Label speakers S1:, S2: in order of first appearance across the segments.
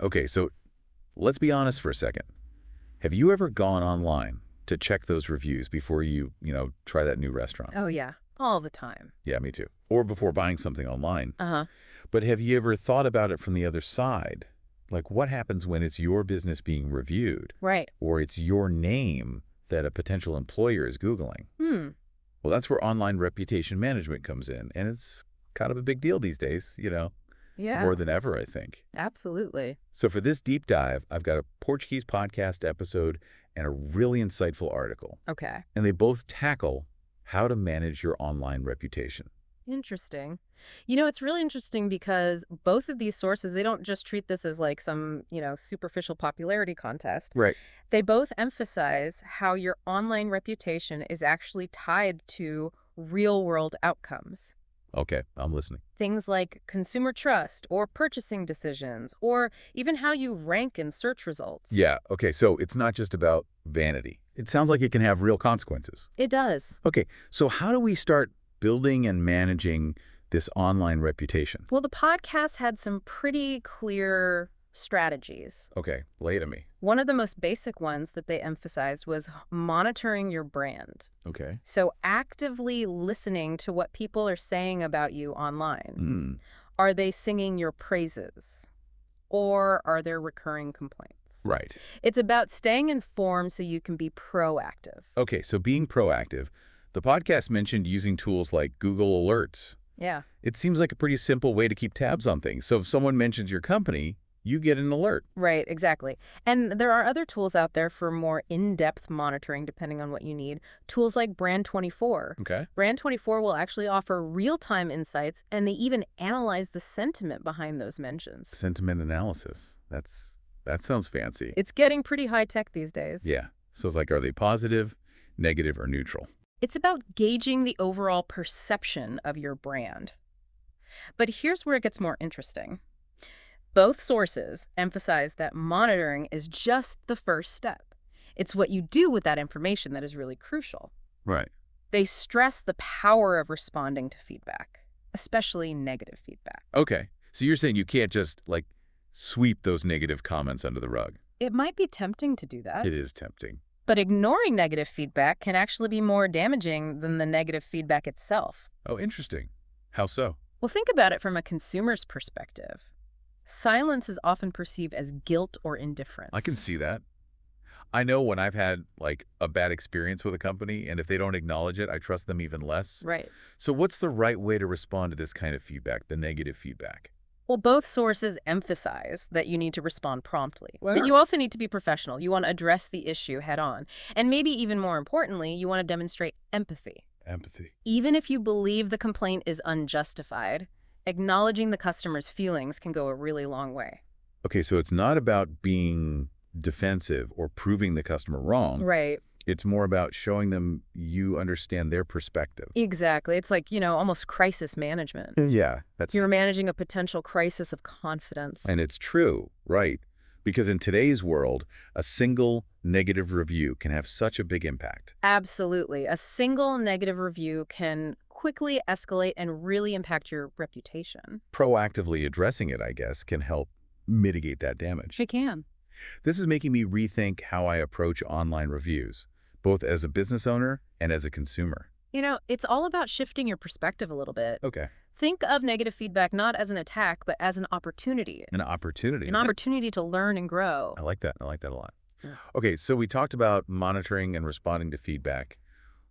S1: Okay, so let's be honest for a second. Have you ever gone online to check those reviews before you try that new restaurant?
S2: Oh, yeah. All the time.
S1: Yeah, me too. Or before buying something online.
S2: Uh-huh.
S1: But have you ever thought about it from the other side? Like, what happens when it's your business being reviewed?
S2: Right.
S1: Or it's your name that a potential employer is Googling?
S2: Hmm.
S1: Well, that's where online reputation management comes in. And it's kind of a big deal these days,
S2: Yeah.
S1: more than ever, I think.
S2: Absolutely.
S1: So for this deep dive, I've got a Portuguese podcast episode and a really insightful article.
S2: Okay.
S1: And they both tackle how to manage your online reputation.
S2: Interesting. It's really interesting because both of these sources, they don't just treat this as like some, superficial popularity contest.
S1: Right.
S2: They both emphasize how your online reputation is actually tied to real-world outcomes.
S1: Okay, I'm listening.
S2: Things like consumer trust or purchasing decisions or even how you rank in search results.
S1: Yeah, okay, so it's not just about vanity. It sounds like it can have real consequences.
S2: It does.
S1: Okay, so how do we start building and managing this online reputation?
S2: Well, the podcast had some pretty clear strategies.
S1: Okay, lay it to me.
S2: One of the most basic ones that they emphasized was monitoring your brand.
S1: Okay.
S2: So actively listening to what people are saying about you online.
S1: Mm,
S2: Are they singing your praises? Or are there recurring complaints?
S1: right.
S2: It's about staying informed so you can be proactive.
S1: Okay, so being proactive, the podcast mentioned using tools like Google Alerts.
S2: Yeah.
S1: It seems like a pretty simple way to keep tabs on things. So if someone mentions your company, you get an alert.
S2: Right, exactly. And there are other tools out there for more in-depth monitoring depending on what you need. Tools like Brand24.
S1: Okay.
S2: Brand24 will actually offer real-time insights, and they even analyze the sentiment behind those mentions.
S1: Sentiment analysis. That sounds fancy.
S2: It's getting pretty high-tech these days.
S1: Yeah. So it's like, are they positive, negative, or neutral?
S2: It's about gauging the overall perception of your brand. But here's where it gets more interesting. Both sources emphasize that monitoring is just the first step. It's what you do with that information that is really crucial.
S1: Right.
S2: They stress the power of responding to feedback, especially negative feedback.
S1: Okay. So you're saying you can't just, sweep those negative comments under the rug.
S2: It might be tempting to do that,
S1: It is tempting.
S2: but ignoring negative feedback can actually be more damaging than the negative feedback itself.
S1: Oh, interesting. How so?
S2: Well, think about it from a consumer's perspective. Silence is often perceived as guilt or indifference.
S1: I can see that. I know when I've had, a bad experience with a company, and if they don't acknowledge it, I trust them even less.
S2: Right.
S1: So what's the right way to respond to this kind of feedback, the negative feedback?
S2: Well, both sources emphasize that you need to respond promptly.
S1: Well-
S2: But you also need to be professional. You want to address the issue head on. And maybe even more importantly, you want to demonstrate empathy.
S1: Empathy.
S2: Even if you believe the complaint is unjustified, acknowledging the customer's feelings can go a really long way.
S1: Okay, so it's not about being defensive or proving the customer wrong.
S2: Right.
S1: It's more about showing them you understand their perspective.
S2: Exactly. It's like, almost crisis management.
S1: Yeah, that's
S2: You're managing a potential crisis of confidence.
S1: And it's true, right? Because in today's world, a single negative review can have such a big impact.
S2: Absolutely. A single negative review can quickly escalate and really impact your reputation.
S1: Proactively addressing it, I guess, can help mitigate that damage.
S2: It can.
S1: This is making me rethink how I approach online reviews, both as a business owner and as a consumer.
S2: It's all about shifting your perspective a little bit.
S1: Okay.
S2: Think of negative feedback not as an attack, but as an opportunity.
S1: An opportunity.
S2: An opportunity to learn and grow.
S1: I like that. I like that a lot.
S2: Yeah.
S1: Okay, so we talked about monitoring and responding to feedback.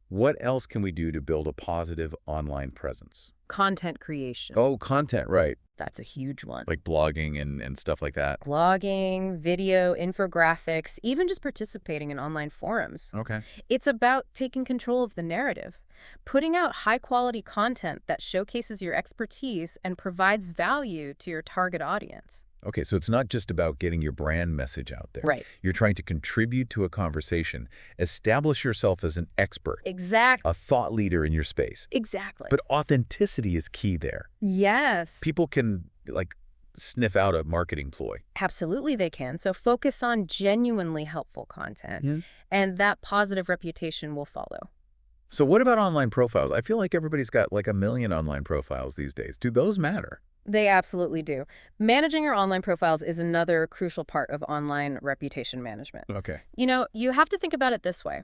S1: What else can we do to build a positive online presence?
S2: Content creation.
S1: Oh, content, right.
S2: That's a huge one.
S1: Like blogging and stuff like that.
S2: Blogging, video, infographics, even just participating in online forums.
S1: Okay.
S2: It's about taking control of the narrative, putting out high-quality content that showcases your expertise and provides value to your target audience.
S1: Okay, so it's not just about getting your brand message out there.
S2: Right.
S1: You're trying to contribute to a conversation, establish yourself as an expert,
S2: Exactly.
S1: a thought leader in your space.
S2: Exactly.
S1: But authenticity is key there.
S2: Yes.
S1: People can, sniff out a marketing ploy.
S2: Absolutely they can. So focus on genuinely helpful content, and that positive reputation will follow.
S1: So what about online profiles? I feel like everybody's got a million online profiles these days. Do those matter?
S2: They absolutely do. Managing your online profiles is another crucial part of online reputation management.
S1: Okay.
S2: You have to think about it this way.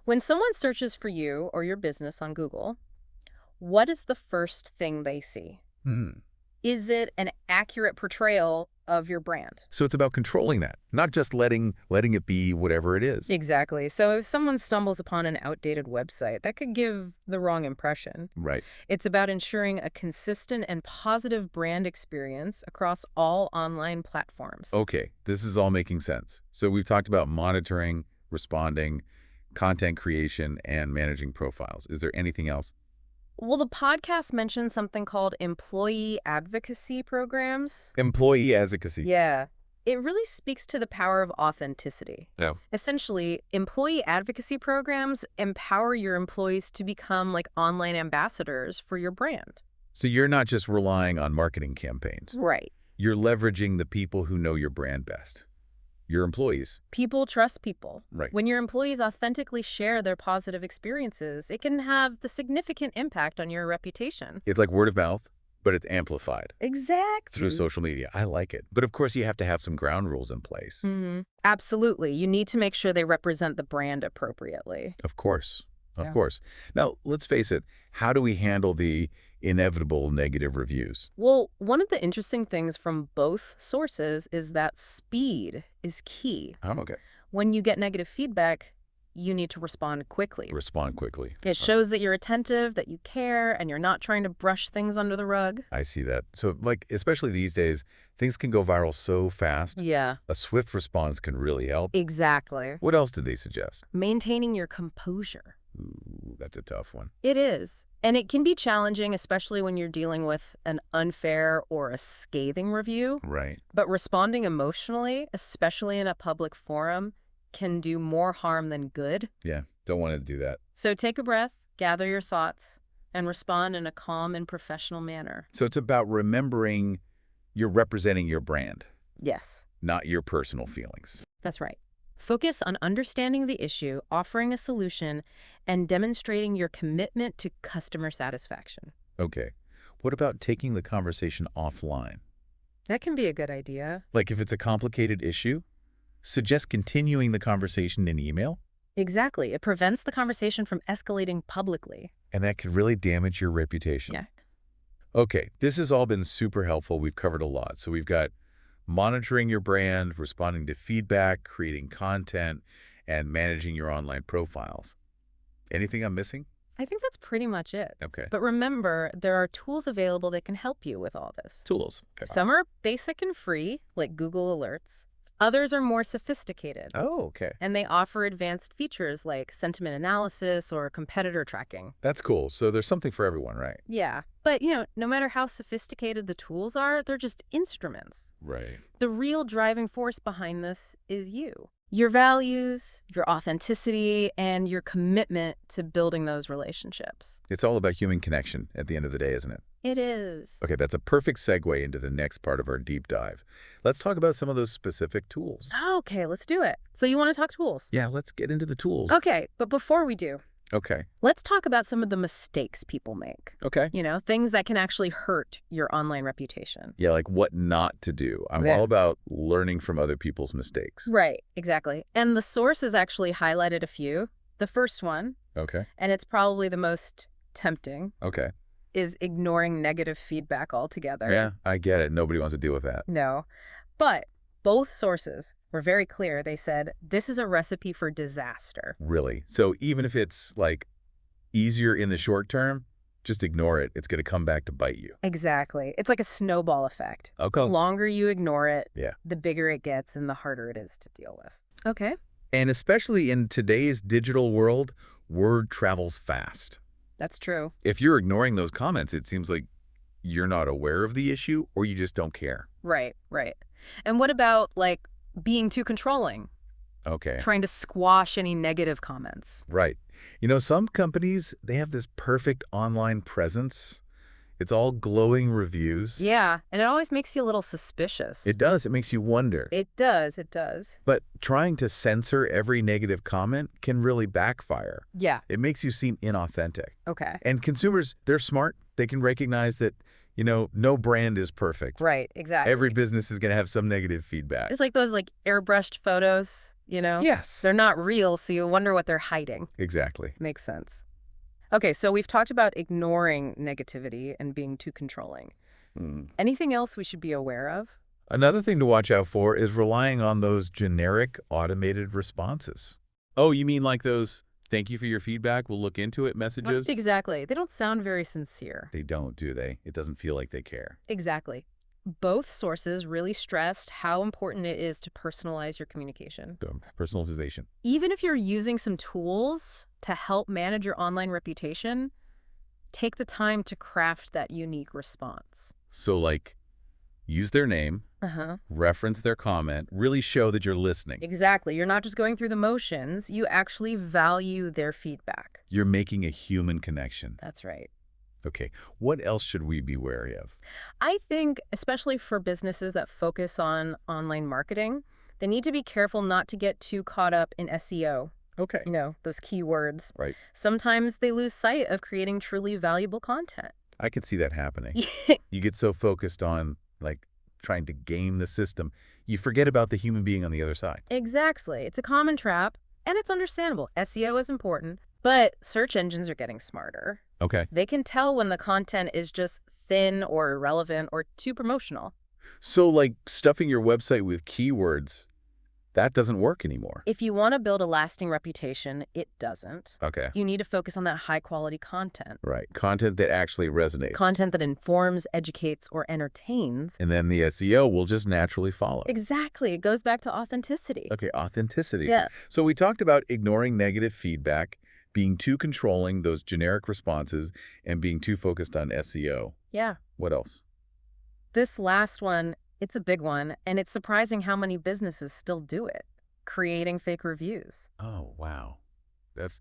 S2: When someone searches for you or your business on Google, what is the first thing they see?
S1: Hmm.
S2: Is it an accurate portrayal of your brand?
S1: So it's about controlling that, not just letting it be whatever it is.
S2: Exactly. So if someone stumbles upon an outdated website, that could give the wrong impression.
S1: Right.
S2: It's about ensuring a consistent and positive brand experience across all online platforms.
S1: Okay, this is all making sense. So we've talked about monitoring, responding, content creation, and managing profiles. Is there anything else?
S2: Well, the podcast mentioned something called employee advocacy programs.
S1: Employee advocacy.
S2: Yeah. It really speaks to the power of authenticity.
S1: Yeah.
S2: Essentially, employee advocacy programs empower your employees to become like online ambassadors for your brand.
S1: So you're not just relying on marketing campaigns.
S2: Right.
S1: You're leveraging the people who know your brand best. Your employees.
S2: People trust people.
S1: Right.
S2: When your employees authentically share their positive experiences, it can have the significant impact on your reputation.
S1: It's like word of mouth, but it's amplified
S2: Exactly.
S1: through social media. I like it. But of course, you have to have some ground rules in place.
S2: Absolutely. You need to make sure they represent the brand appropriately.
S1: Of course. Of
S2: Yeah.
S1: course. Now, let's face it. How do we handle the inevitable negative reviews?
S2: Well, one of the interesting things from both sources is that speed is key.
S1: Oh, okay.
S2: When you get negative feedback, you need to respond quickly.
S1: Respond quickly.
S2: It shows that you're attentive, that you care, and you're not trying to brush things under the rug.
S1: I see that. So, like, especially these days, things can go viral so fast.
S2: Yeah,
S1: A swift response can really help.
S2: exactly.
S1: What else did they suggest?
S2: Maintaining your composure.
S1: Ooh, that's a tough one.
S2: It is. And it can be challenging, especially when you're dealing with an unfair or a scathing review.
S1: Right.
S2: But responding emotionally, especially in a public forum, can do more harm than good.
S1: Yeah. Don't want to do that.
S2: So take a breath, gather your thoughts, and respond in a calm and professional manner.
S1: So it's about remembering you're representing your brand,
S2: Yes,
S1: not your personal feelings.
S2: that's right. Focus on understanding the issue, offering a solution, and demonstrating your commitment to customer satisfaction.
S1: Okay. What about taking the conversation offline?
S2: That can be a good idea.
S1: Like if it's a complicated issue, suggest continuing the conversation in email,
S2: Exactly. It prevents the conversation from escalating publicly.
S1: and that could really damage your reputation.
S2: Yeah.
S1: Okay, this has all been super helpful. We've covered a lot. So we've got monitoring your brand, responding to feedback, creating content, and managing your online profiles. Anything I'm missing?
S2: I think that's pretty much it.
S1: Okay.
S2: But remember, there are tools available that can help you with all this.
S1: Tools. Okay.
S2: Some are basic and free, like Google Alerts. Others are more sophisticated,
S1: Oh, okay.
S2: and they offer advanced features like sentiment analysis or competitor tracking.
S1: That's cool. So there's something for everyone, right?
S2: Yeah, but no matter how sophisticated the tools are, they're just instruments.
S1: Right.
S2: The real driving force behind this is you. Your values, your authenticity, and your commitment to building those relationships.
S1: It's all about human connection at the end of the day, isn't it?
S2: It is.
S1: Okay, that's a perfect segue into the next part of our deep dive. Let's talk about some of those specific tools.
S2: Okay, let's do it. So you want to talk tools?
S1: Yeah, let's get into the tools.
S2: Okay, but before we do,
S1: Okay.
S2: let's talk about some of the mistakes people make.
S1: Okay.
S2: Things that can actually hurt your online reputation.
S1: Yeah, like what not to do. I'm
S2: Yeah.
S1: all about learning from other people's mistakes.
S2: Right, exactly. And the source has actually highlighted a few. The first one,
S1: Okay.
S2: and it's probably the most tempting,
S1: Okay.
S2: is ignoring negative feedback altogether.
S1: Yeah, I get it. Nobody wants to deal with that.
S2: No. But both sources were very clear. They said, this is a recipe for disaster.
S1: Really. So even if it's like easier in the short term, just ignore it. It's going to come back to bite you.
S2: Exactly. It's like a snowball effect.
S1: Okay.
S2: The longer you ignore it,
S1: Yeah.
S2: the bigger it gets and the harder it is to deal with. Okay.
S1: And especially in today's digital world, word travels fast.
S2: That's true.
S1: If you're ignoring those comments, it seems like you're not aware of the issue or you just don't care.
S2: Right, right. And what about, like, being too controlling?
S1: Okay.
S2: Trying to squash any negative comments?
S1: Right. Some companies, they have this perfect online presence. It's all glowing reviews.
S2: Yeah, and it always makes you a little suspicious.
S1: It does. It makes you wonder.
S2: It does, it does.
S1: But trying to censor every negative comment can really backfire.
S2: Yeah,
S1: It makes you seem inauthentic.
S2: okay.
S1: And consumers, they're smart. They can recognize that, No brand is perfect.
S2: Right, exactly.
S1: Every business is going to have some negative feedback.
S2: It's like those airbrushed photos,
S1: Yes.
S2: They're not real, so you wonder what they're hiding.
S1: Exactly.
S2: Makes sense. Okay, so we've talked about ignoring negativity and being too controlling. Anything else we should be aware of?
S1: Another thing to watch out for is relying on those generic automated responses. Oh, you mean like those "thank you for your feedback, we'll look into it" messages?
S2: Exactly. They don't sound very sincere.
S1: They don't, do they? It doesn't feel like they care.
S2: Exactly. Both sources really stressed how important it is to personalize your communication.
S1: Personalization.
S2: Even if you're using some tools to help manage your online reputation, take the time to craft that unique response.
S1: So, use their name,
S2: Uh-huh.
S1: reference their comment, really show that you're listening.
S2: Exactly. You're not just going through the motions. You actually value their feedback.
S1: You're making a human connection.
S2: That's right.
S1: Okay, what else should we be wary of?
S2: I think, especially for businesses that focus on online marketing, they need to be careful not to get too caught up in SEO.
S1: Okay.
S2: Those keywords.
S1: Right.
S2: Sometimes they lose sight of creating truly valuable content.
S1: I could see that happening. You get so focused on, trying to game the system, you forget about the human being on the other side.
S2: Exactly. It's a common trap, and it's understandable. SEO is important, but search engines are getting smarter.
S1: Okay.
S2: They can tell when the content is just thin or irrelevant or too promotional.
S1: So, stuffing your website with keywords, that doesn't work anymore.
S2: If you want to build a lasting reputation, it doesn't.
S1: Okay.
S2: You need to focus on that high-quality content.
S1: Right. Content that actually resonates.
S2: Content that informs, educates, or entertains.
S1: And then the SEO will just naturally follow.
S2: Exactly. It goes back to authenticity.
S1: Okay, authenticity.
S2: Yeah.
S1: So we talked about ignoring negative feedback, being too controlling, those generic responses, and being too focused on SEO.
S2: Yeah.
S1: What else?
S2: This last one, it's a big one, and it's surprising how many businesses still do it. Creating fake reviews.
S1: Oh, wow. That's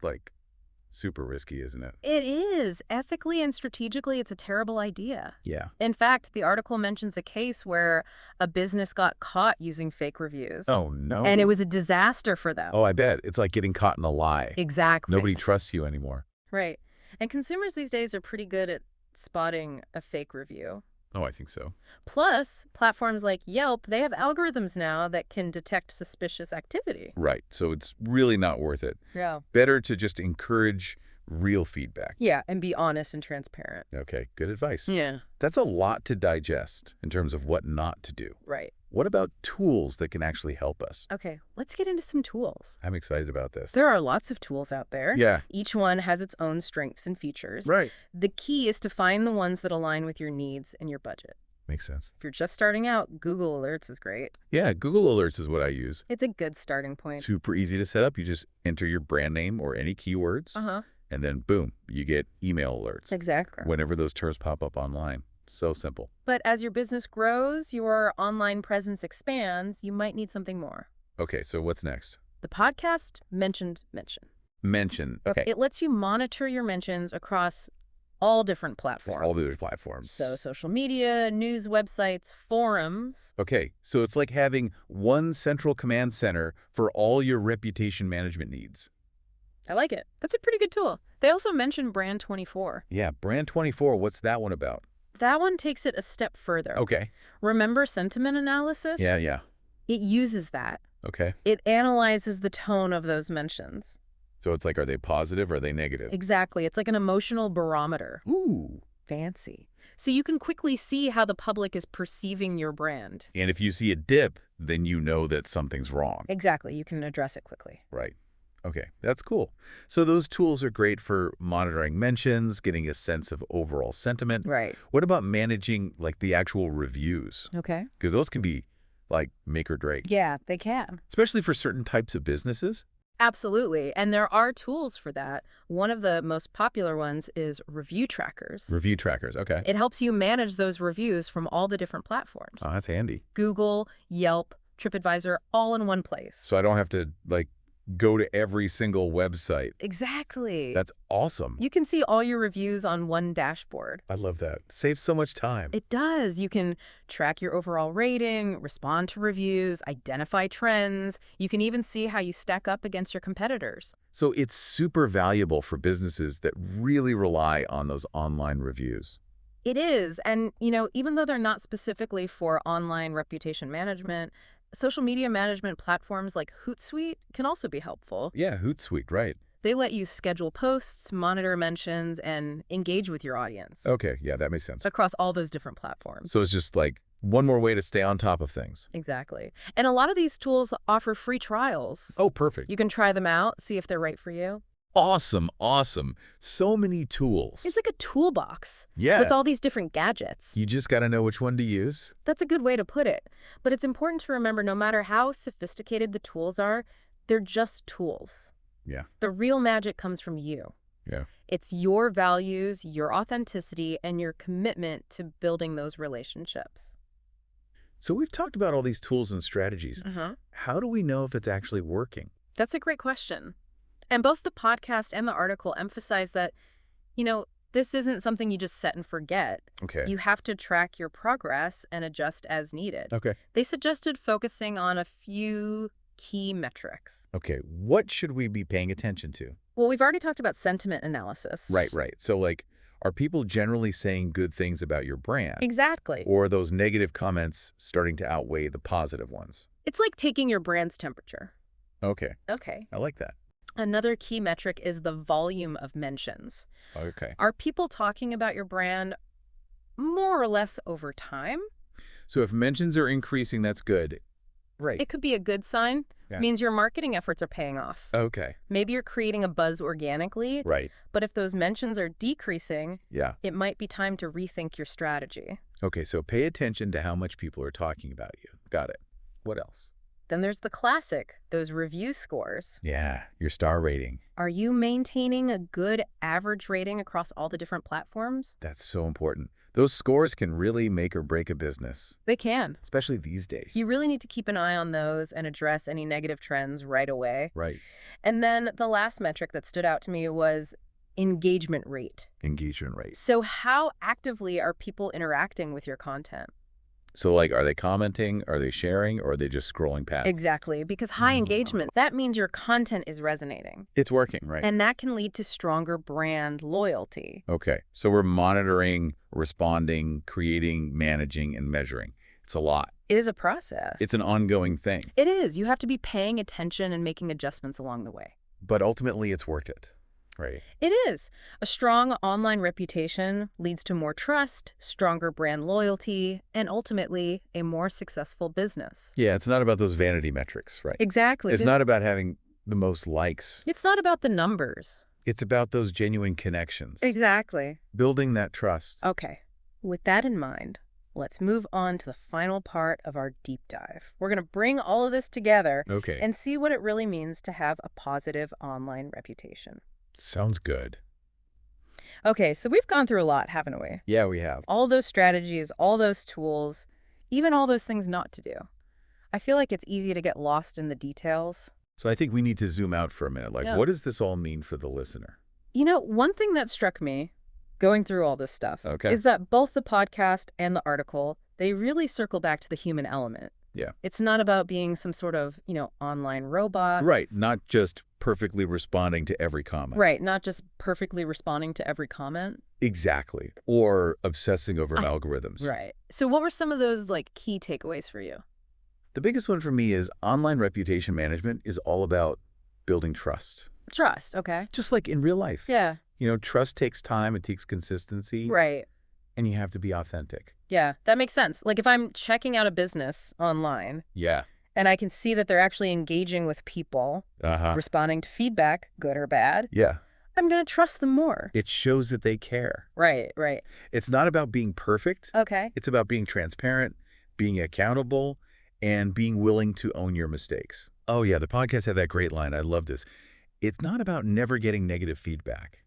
S1: super risky, isn't it?
S2: It is. Ethically and strategically, it's a terrible idea.
S1: Yeah.
S2: In fact, the article mentions a case where a business got caught using fake reviews.
S1: Oh, no.
S2: And it was a disaster for them.
S1: Oh, I bet. It's like getting caught in a lie.
S2: Exactly.
S1: Nobody trusts you anymore.
S2: Right. And consumers these days are pretty good at spotting a fake review.
S1: Oh, I think so.
S2: Plus, platforms like Yelp, they have algorithms now that can detect suspicious activity.
S1: Right. So it's really not worth it.
S2: Yeah.
S1: Better to just encourage real feedback.
S2: Yeah, and be honest and transparent.
S1: Okay, good advice.
S2: Yeah.
S1: That's a lot to digest in terms of what not to do.
S2: Right.
S1: What about tools that can actually help us?
S2: Okay, let's get into some tools.
S1: I'm excited about this.
S2: There are lots of tools out there.
S1: Yeah.
S2: Each one has its own strengths and features.
S1: Right.
S2: The key is to find the ones that align with your needs and your budget.
S1: Makes sense.
S2: If you're just starting out, Google Alerts is great.
S1: Yeah, Google Alerts is what I use.
S2: It's a good starting point.
S1: Super easy to set up. You just enter your brand name or any keywords,
S2: Uh-huh.
S1: and then boom, you get email alerts
S2: Exactly.
S1: whenever those terms pop up online. So simple.
S2: But as your business grows, your online presence expands, you might need something more.
S1: Okay, so what's next?
S2: The podcast mentioned mention.
S1: Mention. Okay.
S2: It lets you monitor your mentions across all different
S1: Just
S2: platforms.
S1: all the other platforms.
S2: So social media, news websites, forums.
S1: Okay, so it's like having one central command center for all your reputation management needs.
S2: I like it. That's a pretty good tool. They also mention Brand 24.
S1: Yeah, Brand 24, what's that one about?
S2: That one takes it a step further.
S1: Okay.
S2: Remember sentiment analysis?
S1: Yeah.
S2: It uses that.
S1: Okay.
S2: It analyzes the tone of those mentions.
S1: So it's like, are they positive or are they negative?
S2: Exactly. It's like an emotional barometer.
S1: Ooh.
S2: Fancy. So you can quickly see how the public is perceiving your brand.
S1: And if you see a dip, then you know that something's wrong.
S2: Exactly. You can address it quickly.
S1: Right. Okay, that's cool. So those tools are great for monitoring mentions, getting a sense of overall sentiment.
S2: Right.
S1: What about managing the actual reviews?
S2: Okay.
S1: Because those can be make or break,
S2: Yeah, they can.
S1: especially for certain types of businesses.
S2: Absolutely. And there are tools for that. One of the most popular ones is review trackers.
S1: Review trackers, okay.
S2: It helps you manage those reviews from all the different platforms.
S1: Oh, that's handy.
S2: Google, Yelp, TripAdvisor, all in one place.
S1: So I don't have to go to every single website.
S2: Exactly.
S1: That's awesome.
S2: You can see all your reviews on one dashboard.
S1: I love that. Saves so much time.
S2: It does. You can track your overall rating, respond to reviews, identify trends. You can even see how you stack up against your competitors.
S1: So it's super valuable for businesses that really rely on those online reviews.
S2: It is. And, even though they're not specifically for online reputation management, social media management platforms like Hootsuite can also be helpful.
S1: Yeah, Hootsuite, right.
S2: They let you schedule posts, monitor mentions, and engage with your audience
S1: Okay, yeah, that makes sense.
S2: across all those different platforms.
S1: So it's just like one more way to stay on top of things.
S2: Exactly. And a lot of these tools offer free trials.
S1: Oh, perfect.
S2: You can try them out, see if they're right for you.
S1: Awesome, awesome. So many tools.
S2: It's like a toolbox
S1: Yeah.
S2: with all these different gadgets.
S1: You just got to know which one to use.
S2: That's a good way to put it. But it's important to remember no matter how sophisticated the tools are, they're just tools.
S1: Yeah.
S2: The real magic comes from you.
S1: Yeah.
S2: It's your values, your authenticity, and your commitment to building those relationships.
S1: So we've talked about all these tools and strategies. How do we know if it's actually working?
S2: That's a great question. And both the podcast and the article emphasize that, this isn't something you just set and forget.
S1: Okay.
S2: You have to track your progress and adjust as needed.
S1: Okay.
S2: They suggested focusing on a few key metrics.
S1: Okay. What should we be paying attention to?
S2: Well, we've already talked about sentiment analysis.
S1: Right. So are people generally saying good things about your brand?
S2: Exactly.
S1: Or are those negative comments starting to outweigh the positive ones?
S2: It's like taking your brand's temperature.
S1: Okay.
S2: Okay.
S1: I like that.
S2: Another key metric is the volume of mentions.
S1: Okay.
S2: Are people talking about your brand more or less over time?
S1: So if mentions are increasing, that's good. Right.
S2: It could be a good sign.
S1: Yeah.
S2: Means your marketing efforts are paying off.
S1: Okay.
S2: Maybe you're creating a buzz organically,
S1: Right.
S2: but if those mentions are decreasing,
S1: Yeah.
S2: it might be time to rethink your strategy.
S1: Okay, so pay attention to how much people are talking about you. Got it. What else?
S2: Then there's the classic, those review scores.
S1: Yeah, your star rating.
S2: Are you maintaining a good average rating across all the different platforms?
S1: That's so important. Those scores can really make or break a business,
S2: They can.
S1: especially these days.
S2: You really need to keep an eye on those and address any negative trends right away.
S1: Right.
S2: And then the last metric that stood out to me was engagement rate.
S1: Engagement rate.
S2: So how actively are people interacting with your content?
S1: So are they commenting, are they sharing, or are they just scrolling past?
S2: Exactly, because high engagement, that means your content is resonating.
S1: It's working, right?
S2: And that can lead to stronger brand loyalty.
S1: Okay, so we're monitoring, responding, creating, managing, and measuring. It's a lot.
S2: It is a process.
S1: It's an ongoing thing.
S2: It is. You have to be paying attention and making adjustments along the way.
S1: But ultimately, it's worth it. Right.
S2: It is. A strong online reputation leads to more trust, stronger brand loyalty, and ultimately a more successful business.
S1: Yeah, it's not about those vanity metrics, right?
S2: Exactly.
S1: It's not about having the most likes.
S2: It's not about the numbers.
S1: It's about those genuine connections.
S2: Exactly.
S1: Building that trust.
S2: Okay. With that in mind, let's move on to the final part of our deep dive. We're going to bring all of this together
S1: Okay.
S2: and see what it really means to have a positive online reputation.
S1: Sounds good.
S2: Okay, so we've gone through a lot, haven't we?
S1: Yeah, we have.
S2: All those strategies, all those tools, even all those things not to do. I feel like it's easy to get lost in the details.
S1: So I think we need to zoom out for a minute.
S2: Yeah.
S1: What does this all mean for the listener?
S2: One thing that struck me going through all this stuff is that both the podcast and the article, they really circle back to the human element.
S1: Yeah.
S2: It's not about being some sort of, online robot.
S1: Right. Not just perfectly responding to every comment.
S2: Right. Not just perfectly responding to every comment.
S1: Exactly. Or obsessing over algorithms.
S2: Right. So what were some of those key takeaways for you?
S1: The biggest one for me is online reputation management is all about building trust.
S2: Trust. Okay.
S1: Just like in real life.
S2: Yeah.
S1: Trust takes time. It takes consistency.
S2: Right.
S1: And you have to be authentic.
S2: Yeah, that makes sense. Like if I'm checking out a business online
S1: Yeah.
S2: and I can see that they're actually engaging with people, responding to feedback, good or bad,
S1: Yeah.
S2: I'm going to trust them more.
S1: It shows that they care.
S2: Right.
S1: It's not about being perfect.
S2: Okay.
S1: It's about being transparent, being accountable, and being willing to own your mistakes. Oh, yeah, the podcast had that great line. I love this. It's not about never getting negative feedback.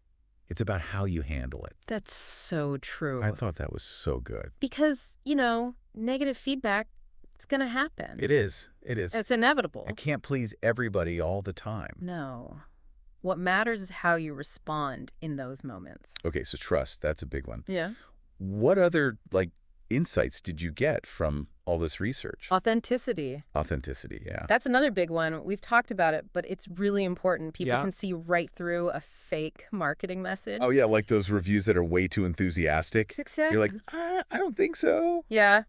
S1: It's about how you handle it.
S2: That's so true.
S1: I thought that was so good.
S2: Because, negative feedback, it's going to happen.
S1: It is. It is.
S2: It's inevitable.
S1: I can't please everybody all the time.
S2: No. What matters is how you respond in those moments.
S1: Okay, so trust, that's a big one.
S2: Yeah.
S1: What other, insights did you get from all this research?
S2: Authenticity.
S1: Authenticity, yeah.
S2: That's another big one. We've talked about it, but it's really important. People
S3: Yeah.
S2: can see right through a fake marketing message.
S1: Oh, yeah, like those reviews that are way too enthusiastic.
S2: Exactly.
S1: You're like, I don't think so.
S2: Yeah.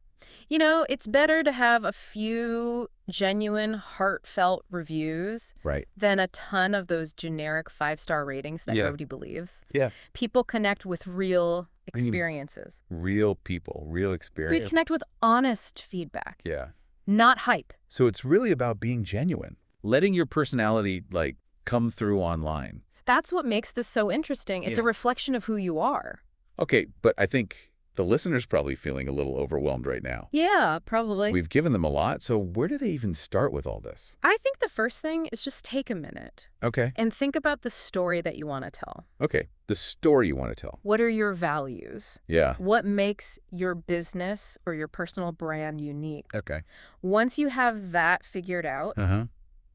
S2: You know, it's better to have a few genuine, heartfelt reviews
S1: Right.
S2: than a ton of those generic 5-star ratings that
S3: Yeah.
S2: nobody believes.
S1: Yeah.
S2: People connect with real
S1: I mean, it's
S2: experiences.
S1: Real people, real
S2: We
S1: experience.
S2: connect with honest feedback,
S1: Yeah.
S2: not hype.
S1: So it's really about being genuine, letting your personality, like, come through online.
S2: That's what makes this so interesting. It's a
S1: Yeah.
S2: reflection of who you are.
S1: Okay, but I think the listener's probably feeling a little overwhelmed right now.
S2: Yeah, probably.
S1: We've given them a lot, so where do they even start with all this?
S2: I think the first thing is just take a minute
S1: Okay.
S2: and think about the story that you want to tell.
S1: Okay. The story you want to tell.
S2: What are your values?
S1: Yeah.
S2: What makes your business or your personal brand unique?
S1: Okay.
S2: Once you have that figured out,
S1: Uh-huh.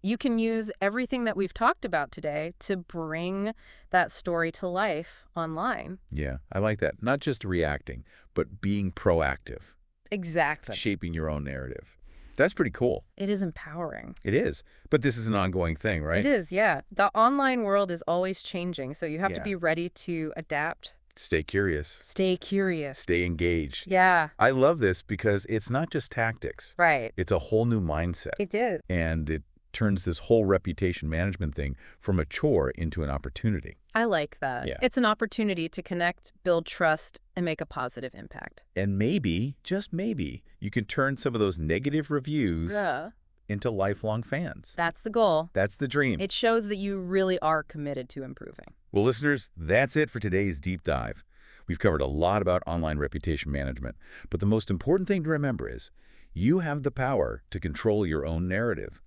S2: you can use everything that we've talked about today to bring that story to life online.
S1: Yeah, I like that. Not just reacting, but being proactive,
S2: Exactly.
S1: shaping your own narrative. That's pretty cool.
S2: It is empowering.
S1: It is. But this is an ongoing thing, right?
S2: It is, yeah. The online world is always changing, so you have to
S1: Yeah.
S2: be ready to adapt.
S1: Stay curious.
S2: Stay curious.
S1: Stay engaged.
S2: Yeah,
S1: I love this because it's not just tactics.
S2: right.
S1: It's a whole new mindset.
S2: It is.
S1: And it turns this whole reputation management thing from a chore into an opportunity.
S2: I like that.
S1: Yeah.
S2: It's an opportunity to connect, build trust, and make a positive impact.
S1: And maybe, just maybe, you can turn some of those negative reviews
S2: Yeah.
S1: into lifelong fans.
S2: That's the goal.
S1: That's the dream.
S2: It shows that you really are committed to improving.
S1: Well, listeners, that's it for today's deep dive. We've covered a lot about online reputation management, but the most important thing to remember is you have the power to control your own narrative.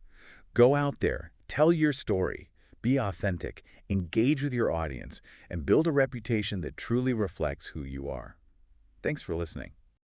S1: Go out there, tell your story, be authentic, engage with your audience, and build a reputation that truly reflects who you are. Thanks for listening.